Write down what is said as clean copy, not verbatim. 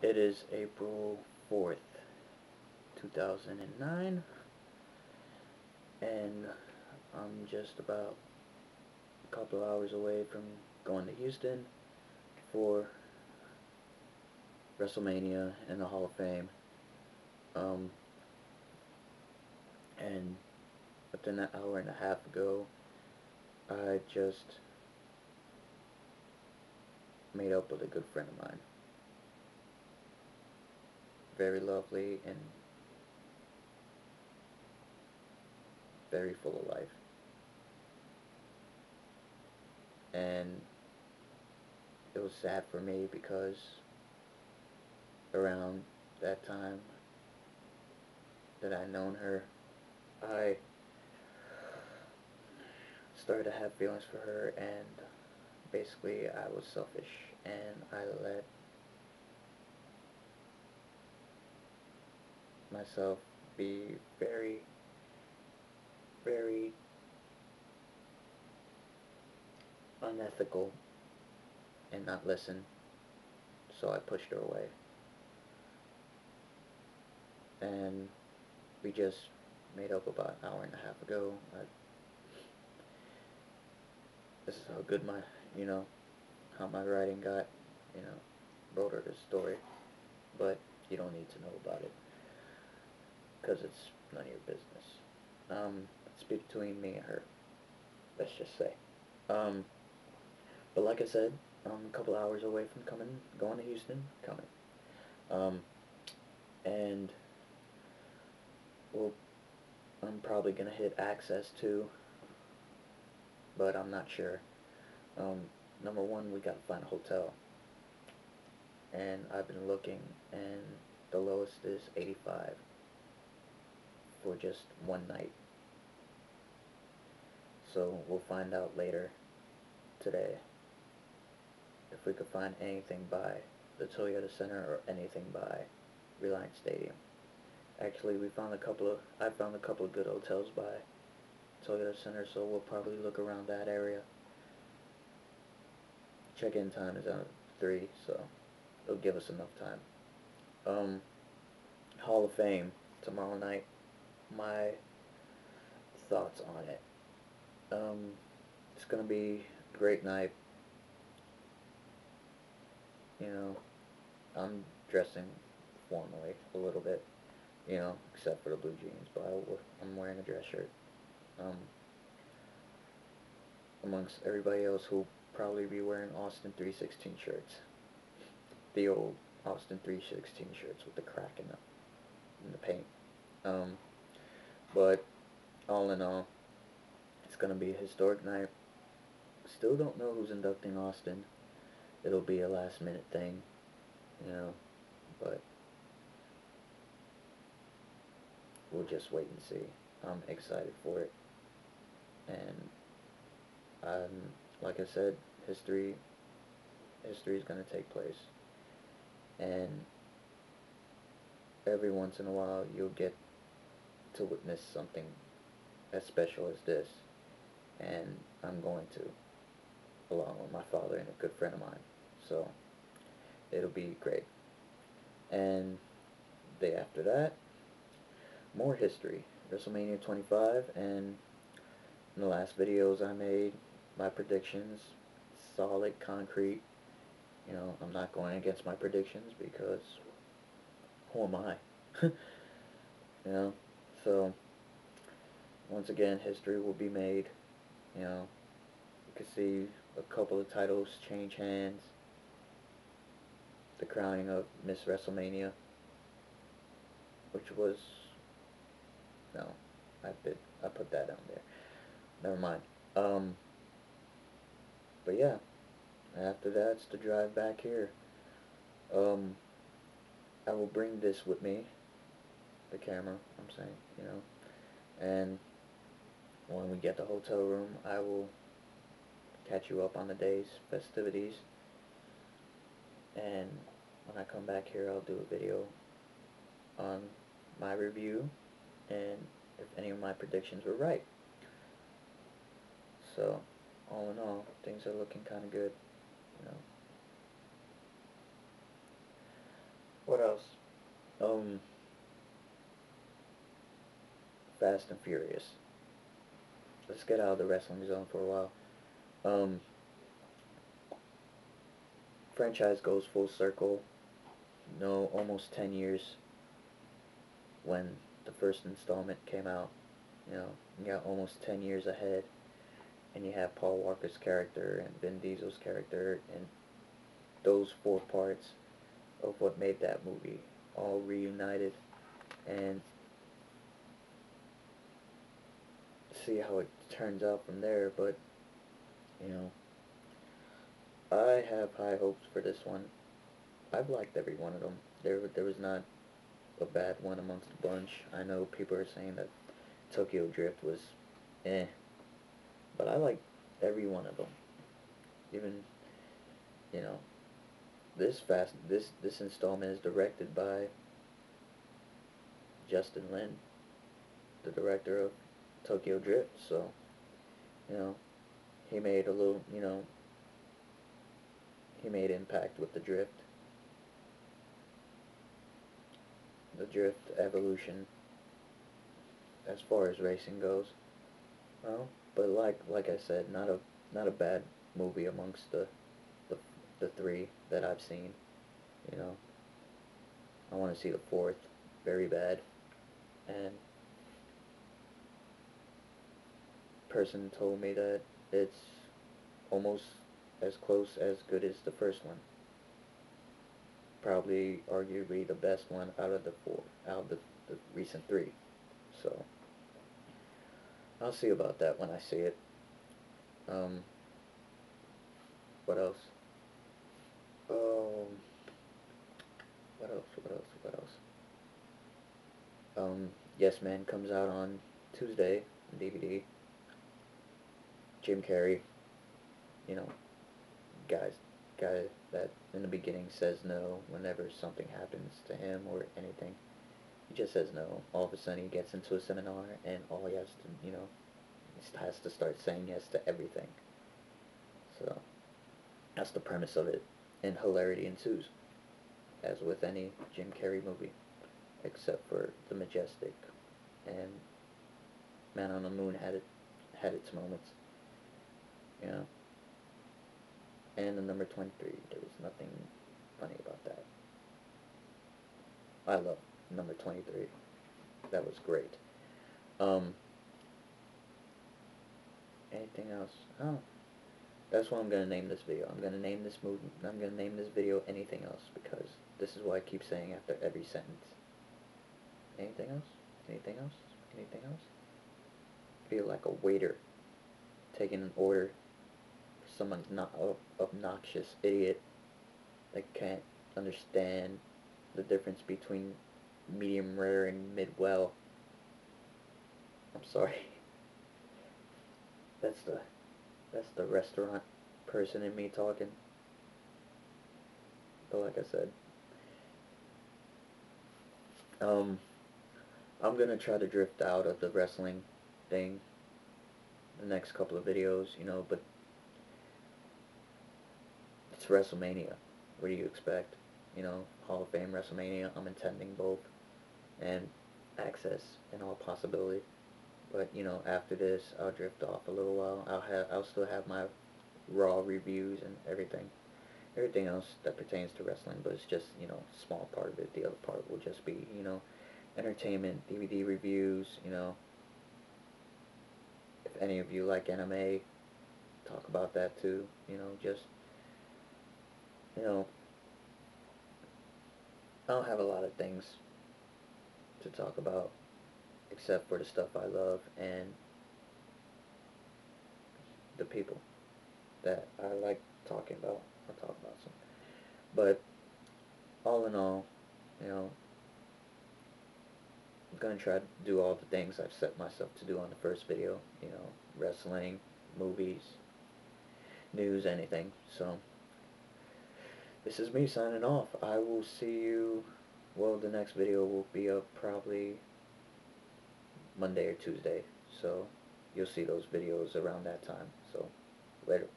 It is April 4th, 2009, and I'm just about a couple of hours away from going to Houston for WrestleMania and the Hall of Fame. Um, and within an hour and a half ago, I just made up with a good friend of mine. Very lovely and very full of life. And it was sad for me because around that time that I known her, I started to have feelings for her, and basically I was selfish and I let myself be very, very unethical and not listen, so I pushed her away. And we just made up about an hour and a half ago. This is how good how my writing got, you know, wrote her this story, but you don't need to know about it, because it's none of your business. It's between me and her, let's just say. Um, but like I said, I'm a couple hours away from going to Houston, Um, and well, I'm probably gonna hit access too, but I'm not sure. Um, Number one, we gotta find a hotel, and I've been looking, and the lowest is 85 for just one night. So we'll find out later today if we could find anything by the Toyota Center or anything by Reliance Stadium. Actually, I found a couple of good hotels by Toyota Center, so we'll probably look around that area. Check-in time is at 3, so it'll give us enough time. Um, Hall of Fame tomorrow night. My thoughts on it. Um, it's gonna be a great night. You know, I'm dressing formally a little bit, except for the blue jeans, but I'm wearing a dress shirt. Um, Amongst everybody else who'll probably be wearing Austin 316 shirts. The old Austin 316 shirts with the crack in the paint. Um, but all in all, it's gonna be a historic night. Still don't know who's inducting Austin. It'll be a last minute thing, you know, but we'll just wait and see. I'm excited for it, and like I said, history history is gonna take place, and every once in a while you'll get to witness something as special as this, and I'm going to, along with my father and a good friend of mine. So it'll be great. And the day after that, more history. WrestleMania 25, and in the last videos I made, my predictions, solid, concrete. I'm not going against my predictions because who am I? you know, so once again, history will be made. You can see a couple of titles change hands. The crowning of Miss WrestleMania, which was no, I put that down there. Never mind. Um, but yeah, after that, it's the drive back here. Um, I will bring this with me, the camera. I'm saying, and when we get the hotel room, I will catch you up on the day's festivities, and when I come back here, I'll do a video on my review and if any of my predictions were right. So, all in all, things are looking kind of good, you know. What else? Um, Fast and Furious. Let's get out of the wrestling zone for a while. Um, Franchise goes full circle. No, almost 10 years when the first installment came out. You got almost 10 years ahead, and you have Paul Walker's character and Vin Diesel's character, and those four parts of what made that movie all reunited, and see how it turns out from there. But you know, I have high hopes for this one. I've liked every one of them. There was not a bad one amongst the bunch. I know people are saying that Tokyo Drift was eh, but I like every one of them. Even, you know, this installment is directed by Justin Lin, the director of Tokyo Drift. So, you know, he made a little, he made impact with the drift evolution as far as racing goes. Well, but like I said, not a bad movie amongst the the three that I've seen. You know, I want to see the fourth very bad, and person told me that it's almost as close as good as the first one. Probably arguably the best one out of the four, out of the recent three. So I'll see about that when I see it. Um, what else? Um, what else? What else? What else? Yes Man comes out on Tuesday, DVD. Jim Carrey, you know, guys, guy that in the beginning says no whenever something happens to him or anything. He just says no. All of a sudden he gets into a seminar and all he has to, he has to start saying yes to everything. So that's the premise of it. And hilarity ensues, as with any Jim Carrey movie, except for The Majestic and Man on the Moon had its moments, you know. And the number 23, there was nothing funny about that. I love number 23. That was great. Um, Anything else? Oh, that's what I'm gonna name this video. I'm gonna name this movie. I'm gonna name this video anything else because this is what I keep saying after every sentence. Anything else? Anything else? Anything else? I feel like a waiter taking an order for someone's not obnoxious idiot that can't understand the difference between medium rare and mid well. I'm sorry. That's the that's the restaurant person in me talking. But like I said, um, I'm gonna try to drift out of the wrestling thing the next couple of videos, but it's WrestleMania. What do you expect? Hall of Fame WrestleMania. I'm intending both and access in all possibility. But after this, I'll drift off a little while. I'll still have my Raw reviews and everything else that pertains to wrestling. But it's just small part of it. The other part will just be entertainment, DVD reviews. If any of you like anime, talk about that too. Just you know, I don't have a lot of things to talk about except for the stuff I love and the people that I like talking about. I'll talk about some. But all in all, you know, I'm gonna try to do all the things I've set myself to do on the first video. Wrestling, movies, news, anything. So this is me signing off. I will see you. Well, the next video will be up probably Monday or Tuesday. So you'll see those videos around that time. So later.